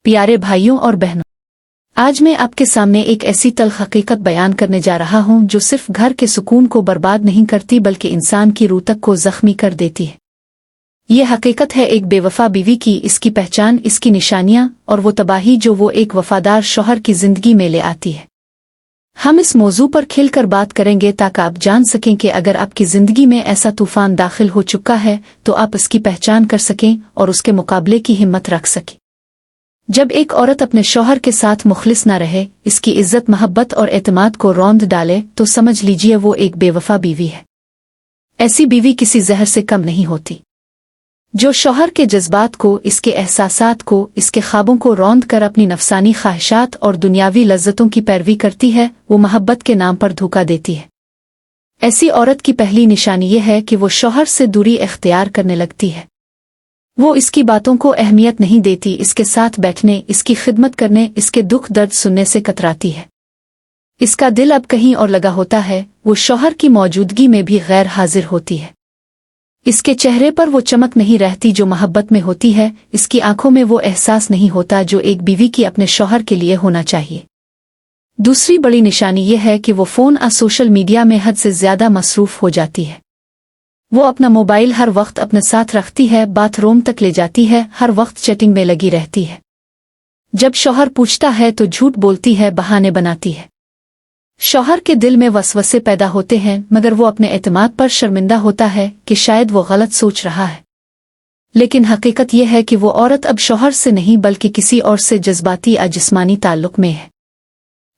प्यारे भाइयों और बहनों, आज मैं आपके सामने एक ऐसी तल्ख हकीकत बयान करने जा रहा हूं जो सिर्फ घर के सुकून को बर्बाद नहीं करती बल्कि इंसान की रूह तक को जख्मी कर देती है। ये हकीकत है एक बेवफा बीवी की, इसकी पहचान, इसकी निशानियां और वो तबाही जो वो एक वफादार शौहर की जिंदगी में ले आती है। हम इस मौजू पर खिलकर बात करेंगे ताकि आप जान सकें कि अगर आपकी जिंदगी में ऐसा तूफान दाखिल हो चुका है तो आप इसकी पहचान कर सकें और उसके मुकाबले की हिम्मत रख सकें। जब एक औरत अपने शौहर के साथ मुखलिस न रहे, इसकी इज्जत, मोहब्बत और एतमाद को रौंद डाले, तो समझ लीजिए वो एक बेवफा बीवी है। ऐसी बीवी किसी जहर से कम नहीं होती। जो शौहर के जज्बात को, इसके एहसासात को, इसके ख्वाबों को रौंद कर अपनी नफसानी ख्वाहिशात और दुनियावी लज्जतों की पैरवी करती है, वो मोहब्बत के नाम पर धोखा देती है। ऐसी औरत की पहली निशानी ये है कि वो शौहर से दूरी इख्तियार करने लगती है। वो इसकी बातों को अहमियत नहीं देती, इसके साथ बैठने, इसकी खिदमत करने, इसके दुख दर्द सुनने से कतराती है। इसका दिल अब कहीं और लगा होता है, वो शौहर की मौजूदगी में भी गैर हाजिर होती है। इसके चेहरे पर वो चमक नहीं रहती जो मोहब्बत में होती है, इसकी आंखों में वो एहसास नहीं होता जो एक बीवी की अपने शौहर के लिए होना चाहिए। दूसरी बड़ी निशानी ये है कि वो फ़ोन और सोशल मीडिया में हद से ज़्यादा मसरूफ़ हो जाती है। वो अपना मोबाइल हर वक्त अपने साथ रखती है, बाथरूम तक ले जाती है, हर वक्त चैटिंग में लगी रहती है। जब शौहर पूछता है तो झूठ बोलती है, बहाने बनाती है। शौहर के दिल में वसवसे पैदा होते हैं, मगर वो अपने एतमाद पर शर्मिंदा होता है कि शायद वो गलत सोच रहा है। लेकिन हकीकत यह है कि वो औरत अब शौहर से नहीं बल्कि किसी और से जज्बाती या जिस्मानी ताल्लुक में है।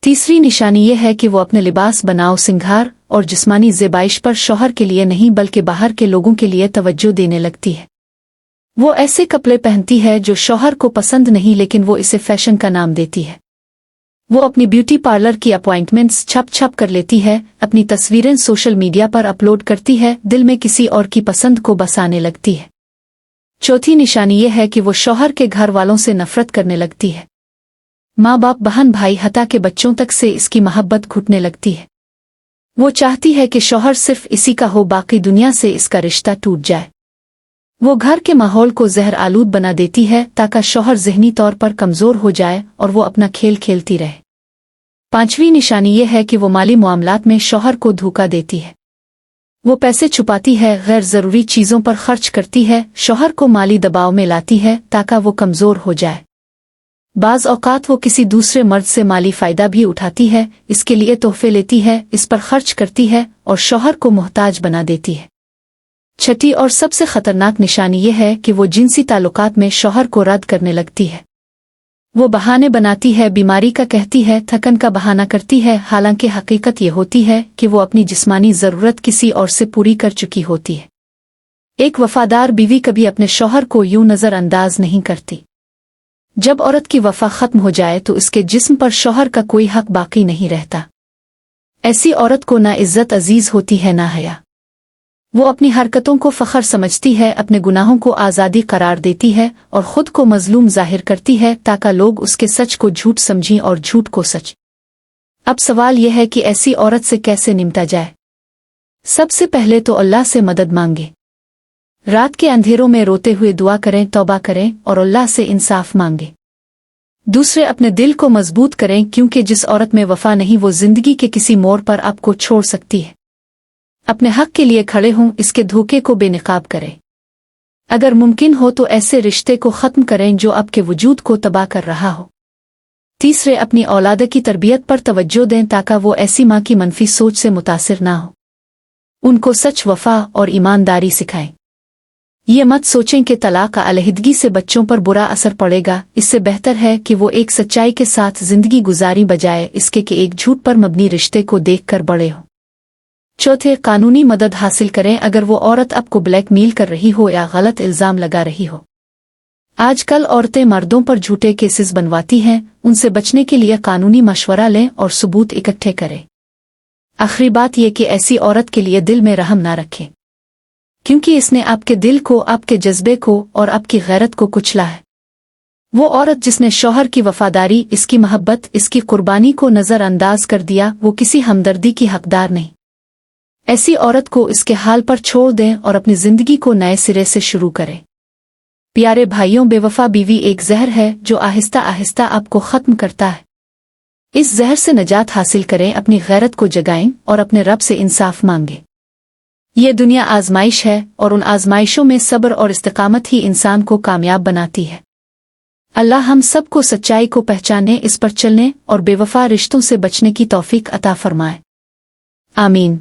तीसरी निशानी ये है कि वो अपने लिबास, बनाव, सिंगार और जिस्मानी ज़ेबाइश पर शौहर के लिए नहीं बल्कि बाहर के लोगों के लिए तवज्जो देने लगती है। वो ऐसे कपड़े पहनती है जो शौहर को पसंद नहीं, लेकिन वो इसे फैशन का नाम देती है। वो अपनी ब्यूटी पार्लर की अपॉइंटमेंट्स छप कर लेती है, अपनी तस्वीरें सोशल मीडिया पर अपलोड करती है, दिल में किसी और की पसंद को बसाने लगती है। चौथी निशानी ये है कि वो शौहर के घर वालों से नफरत करने लगती है। माँ बाप, बहन भाई, हत्ता के बच्चों तक से इसकी मोहब्बत घुटने लगती है। वो चाहती है कि शौहर सिर्फ इसी का हो, बाकी दुनिया से इसका रिश्ता टूट जाए। वो घर के माहौल को जहर आलूद बना देती है ताकि शौहर ज़हनी तौर पर कमज़ोर हो जाए और वो अपना खेल खेलती रहे। पांचवी निशानी ये है कि वो माली मामलात में शौहर को धोखा देती है। वो पैसे छुपाती है, गैर ज़रूरी चीज़ों पर खर्च करती है, शौहर को माली दबाव में लाती है ताकि वो कमज़ोर हो जाए। बाज़ औक़ात वो किसी दूसरे मर्द से माली फ़ायदा भी उठाती है, इसके लिए तोहफे लेती है, इस पर खर्च करती है और शौहर को मोहताज बना देती है। छठी और सबसे ख़तरनाक निशानी ये है कि वो जिनसी ताल्लुकात में शौहर को रद्द करने लगती है। वो बहाने बनाती है, बीमारी का कहती है, थकन का बहाना करती है, हालांकि हकीकत ये होती है कि वो अपनी जिस्मानी ज़रूरत किसी और से पूरी कर चुकी होती है। एक वफ़ादार बीवी कभी अपने शौहर को यूं नज़रअंदाज नहीं करती। जब औरत की वफ़ा ख़त्म हो जाए तो उसके जिस्म पर शौहर का कोई हक बाकी नहीं रहता। ऐसी औरत को ना इज़्ज़त अजीज़ होती है ना हया। वो अपनी हरकतों को फ़ख्र समझती है, अपने गुनाहों को आज़ादी करार देती है और ख़ुद को मज़लूम ज़ाहिर करती है ताकि लोग उसके सच को झूठ समझें और झूठ को सच। अब सवाल यह है कि ऐसी औरत से कैसे निपटा जाए। सबसे पहले तो अल्लाह से मदद मांगे। रात के अंधेरों में रोते हुए दुआ करें, तौबा करें और अल्लाह से इंसाफ मांगे। दूसरे, अपने दिल को मजबूत करें, क्योंकि जिस औरत में वफ़ा नहीं वो ज़िंदगी के किसी मोड़ पर आपको छोड़ सकती है। अपने हक के लिए खड़े हों, इसके धोखे को बेनकाब करें। अगर मुमकिन हो तो ऐसे रिश्ते को ख़त्म करें जो आपके वजूद को तबाह कर रहा हो। तीसरे, अपनी औलाद की तरबियत पर तवज्जो दें ताकि वो ऐसी माँ की मनफी सोच से मुतासिर ना हो। उनको सच, वफ़ा और ईमानदारी सिखाएं। ये मत सोचें कि तलाक या अलहदगी से बच्चों पर बुरा असर पड़ेगा। इससे बेहतर है कि वो एक सच्चाई के साथ ज़िंदगी गुजारी बजाय इसके कि एक झूठ पर मबनी रिश्ते को देखकर बड़े हों। चौथे, कानूनी मदद हासिल करें अगर वो औरत आपको ब्लैकमेल कर रही हो या गलत इल्ज़ाम लगा रही हो। आजकल औरतें मर्दों पर झूठे केसेस बनवाती हैं, उनसे बचने के लिए कानूनी मशवरा लें और सबूत इकट्ठे करें। आखिरी बात यह कि ऐसी औरत के लिए दिल में रहम ना रखें, क्योंकि इसने आपके दिल को, आपके जज्बे को और आपकी गैरत को कुचला है। वो औरत जिसने शौहर की वफ़ादारी, इसकी मोहब्बत, इसकी कुर्बानी को नज़रअंदाज कर दिया, वो किसी हमदर्दी की हकदार नहीं। ऐसी औरत को इसके हाल पर छोड़ दें और अपनी ज़िंदगी को नए सिरे से शुरू करें। प्यारे भाइयों, बेवफा बीवी एक जहर है जो आहिस्ता आहिस्ता आपको ख़त्म करता है। इस जहर से निजात हासिल करें, अपनी गैरत को जगाएं और अपने रब से इंसाफ मांगें। ये दुनिया आजमाइश है और उन आजमाइशों में सब्र और इस्तिकामत ही इंसान को कामयाब बनाती है। अल्लाह हम सबको सच्चाई को पहचानने, इस पर चलने और बेवफा रिश्तों से बचने की तौफीक अता फरमाए। आमीन।